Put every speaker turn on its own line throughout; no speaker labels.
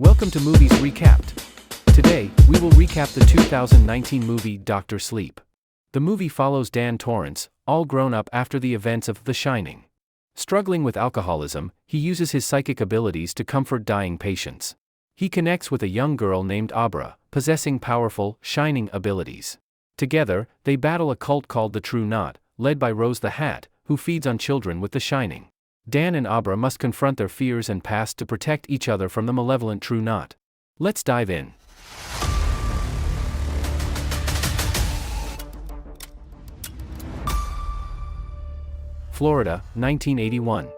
Welcome to Movies Recapped. Today, we will recap the 2019 movie Dr. Sleep. The movie follows Dan Torrance, all grown up after the events of The Shining. Struggling with alcoholism, he uses his psychic abilities to comfort dying patients. He connects with a young girl named Abra, possessing powerful, shining abilities. Together, they battle a cult called the True Knot, led by Rose the Hat, who feeds on children with the Shining. Dan and Abra must confront their fears and past to protect each other from the malevolent True Knot. Let's dive in. Florida, 1981.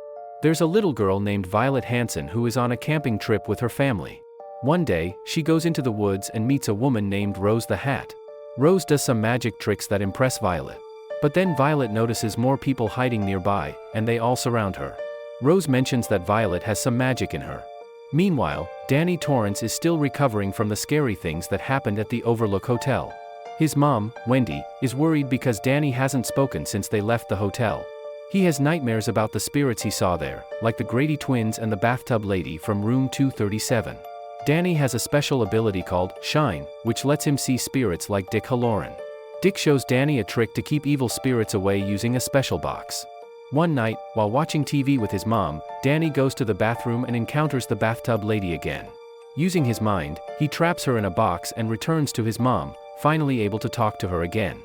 There's a little girl named Violet Hanson who is on a camping trip with her family. One day, she goes into the woods and meets a woman named Rose the Hat. Rose does some magic tricks that impress Violet. But then Violet notices more people hiding nearby, and they all surround her. Rose mentions that Violet has some magic in her. Meanwhile, Dan Torrance is still recovering from the scary things that happened at the Overlook Hotel. His mom, Wendy, is worried because Danny hasn't spoken since they left the hotel. He has nightmares about the spirits he saw there, like the Grady twins and the bathtub lady from room 237. Danny has a special ability called Shine, which lets him see spirits like Dick Halloran. Dick shows Danny a trick to keep evil spirits away using a special box. One night, while watching TV with his mom, Danny goes to the bathroom and encounters the bathtub lady again. Using his mind, he traps her in a box and returns to his mom, finally able to talk to her again.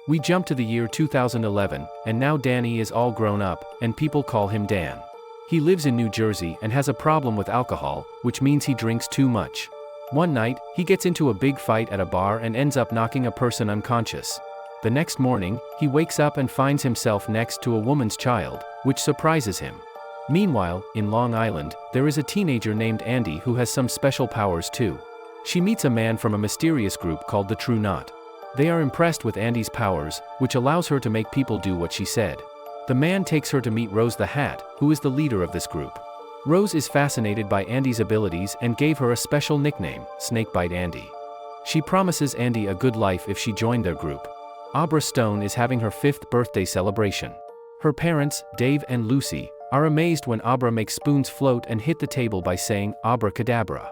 We jump to the year 2011, and now Danny is all grown up, and people call him Dan. He lives in New Jersey and has a problem with alcohol, which means he drinks too much. One night, he gets into a big fight at a bar and ends up knocking a person unconscious. The next morning, he wakes up and finds himself next to a woman's child, which surprises him. Meanwhile, in Long Island, there is a teenager named Andy who has some special powers too. She meets a man from a mysterious group called the True Knot. They are impressed with Andy's powers, which allows her to make people do what she said. The man takes her to meet Rose the Hat, who is the leader of this group. Rose is fascinated by Andy's abilities and gave her a special nickname, Snakebite Andy. She promises Andy a good life if she joined their group. Abra Stone is having her 5th birthday celebration. Her parents, Dave and Lucy, are amazed when Abra makes spoons float and hit the table by saying, "Abracadabra."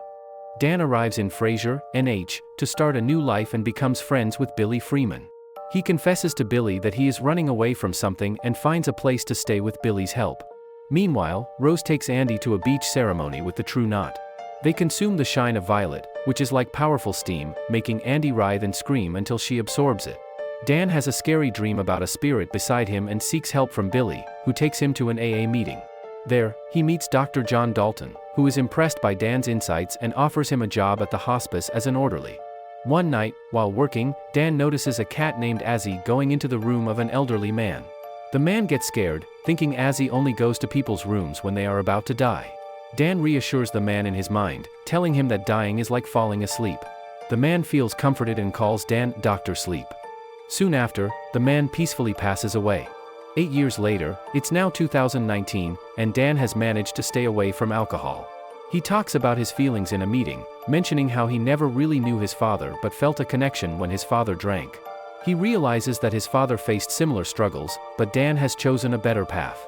Dan arrives in Frasier, NH, to start a new life and becomes friends with Billy Freeman. He confesses to Billy that he is running away from something and finds a place to stay with Billy's help. Meanwhile, Rose takes Andy to a beach ceremony with the True Knot. They consume the shine of Violet, which is like powerful steam, making Andy writhe and scream until she absorbs it. Dan has a scary dream about a spirit beside him and seeks help from Billy, who takes him to an AA meeting. There, he meets Dr. John Dalton, who is impressed by Dan's insights and offers him a job at the hospice as an orderly. One night, while working, Dan notices a cat named Azzy going into the room of an elderly man. The man gets scared, thinking Azzy only goes to people's rooms when they are about to die. Dan reassures the man in his mind, telling him that dying is like falling asleep. The man feels comforted and calls Dan Dr. Sleep. Soon after, the man peacefully passes away. 8 years later, it's now 2019, and Dan has managed to stay away from alcohol. He talks about his feelings in a meeting, mentioning how he never really knew his father but felt a connection when his father drank. He realizes that his father faced similar struggles, but Dan has chosen a better path.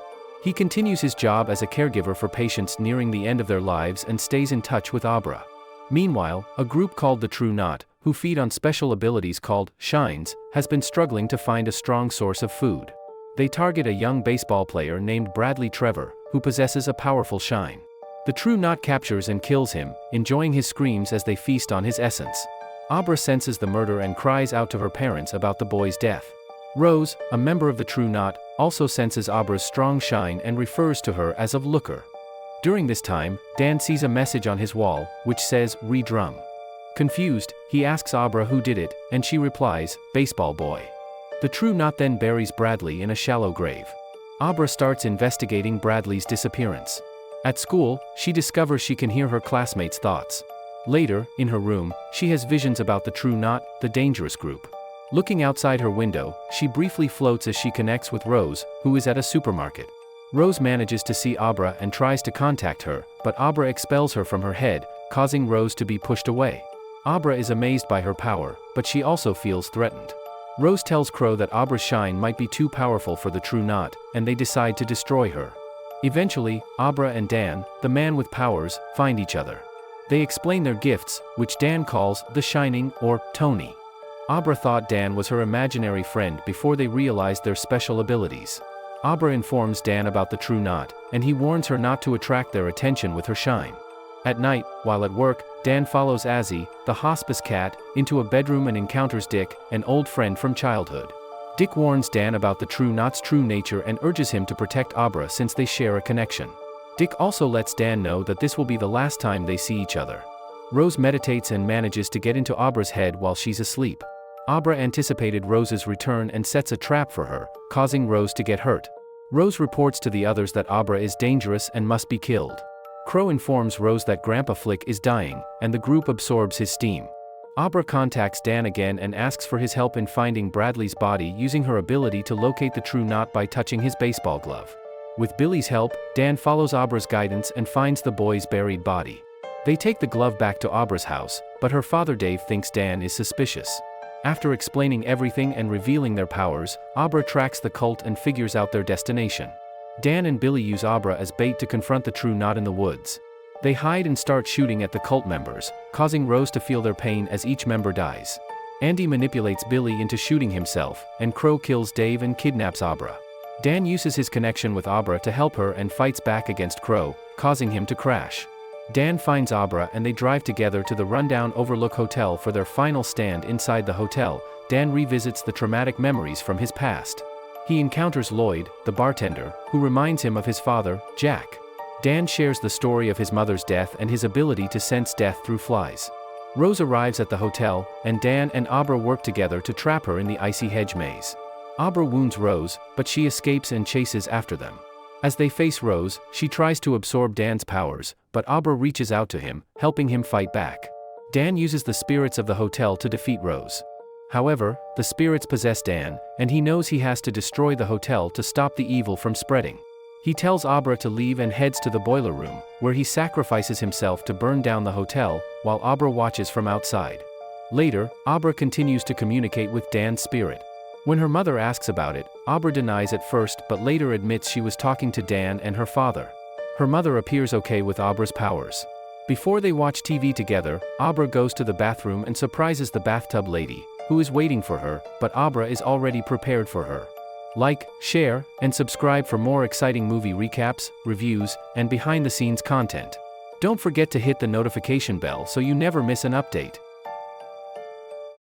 He continues his job as a caregiver for patients nearing the end of their lives and stays in touch with Abra. Meanwhile, a group called the True Knot, who feed on special abilities called Shines, has been struggling to find a strong source of food. They target a young baseball player named Bradley Trevor, who possesses a powerful shine. The True Knot captures and kills him, enjoying his screams as they feast on his essence. Abra senses the murder and cries out to her parents about the boy's death. Rose, a member of the True Knot, also senses Abra's strong shine and refers to her as of Looker. During this time, Dan sees a message on his wall, which says, "Re-drum." Confused, he asks Abra who did it, and she replies, "Baseball boy." The True Knot then buries Bradley in a shallow grave. Abra starts investigating Bradley's disappearance. At school, she discovers she can hear her classmates' thoughts. Later, in her room, she has visions about the True Knot, the dangerous group. Looking outside her window, she briefly floats as she connects with Rose, who is at a supermarket. Rose manages to see Abra and tries to contact her, but Abra expels her from her head, causing Rose to be pushed away. Abra is amazed by her power, but she also feels threatened. Rose tells Crow that Abra's shine might be too powerful for the True Knot, and they decide to destroy her. Eventually, Abra and Dan, the man with powers, find each other. They explain their gifts, which Dan calls the Shining or Tony. Abra thought Dan was her imaginary friend before they realized their special abilities. Abra informs Dan about the true knot, and he warns her not to attract their attention with her shine. At night, while at work, Dan follows Azzy, the hospice cat, into a bedroom and encounters Dick, an old friend from childhood. Dick warns Dan about the true knot's true nature and urges him to protect Abra since they share a connection. Dick also lets Dan know that this will be the last time they see each other. Rose meditates and manages to get into Abra's head while she's asleep. Abra anticipated Rose's return and sets a trap for her, causing Rose to get hurt. Rose reports to the others that Abra is dangerous and must be killed. Crow informs Rose that Grandpa Flick is dying, and the group absorbs his steam. Abra contacts Dan again and asks for his help in finding Bradley's body using her ability to locate the true knot by touching his baseball glove. With Billy's help, Dan follows Abra's guidance and finds the boy's buried body. They take the glove back to Abra's house, but her father Dave thinks Dan is suspicious. After explaining everything and revealing their powers, Abra tracks the cult and figures out their destination. Dan and Billy use Abra as bait to confront the true knot in the woods. They hide and start shooting at the cult members, causing Rose to feel their pain as each member dies. Andy manipulates Billy into shooting himself, and Crow kills Dave and kidnaps Abra. Dan uses his connection with Abra to help her and fights back against Crow, causing him to crash. Dan finds Abra and they drive together to the rundown Overlook Hotel for their final stand. Inside the hotel, Dan revisits the traumatic memories from his past. He encounters Lloyd, the bartender, who reminds him of his father, Jack. Dan shares the story of his mother's death and his ability to sense death through flies. Rose arrives at the hotel, and Dan and Abra work together to trap her in the icy hedge maze. Abra wounds Rose, but she escapes and chases after them. As they face Rose, she tries to absorb Dan's powers, but Abra reaches out to him, helping him fight back. Dan uses the spirits of the hotel to defeat Rose. However, the spirits possess Dan, and he knows he has to destroy the hotel to stop the evil from spreading. He tells Abra to leave and heads to the boiler room, where he sacrifices himself to burn down the hotel, while Abra watches from outside. Later, Abra continues to communicate with Dan's spirit. When her mother asks about it, Abra denies at first but later admits she was talking to Dan and her father. Her mother appears okay with Abra's powers. Before they watch TV together, Abra goes to the bathroom and surprises the bathtub lady, who is waiting for her, but Abra is already prepared for her. Like, share, and subscribe for more exciting movie recaps, reviews, and behind-the-scenes content. Don't forget to hit the notification bell so you never miss an update.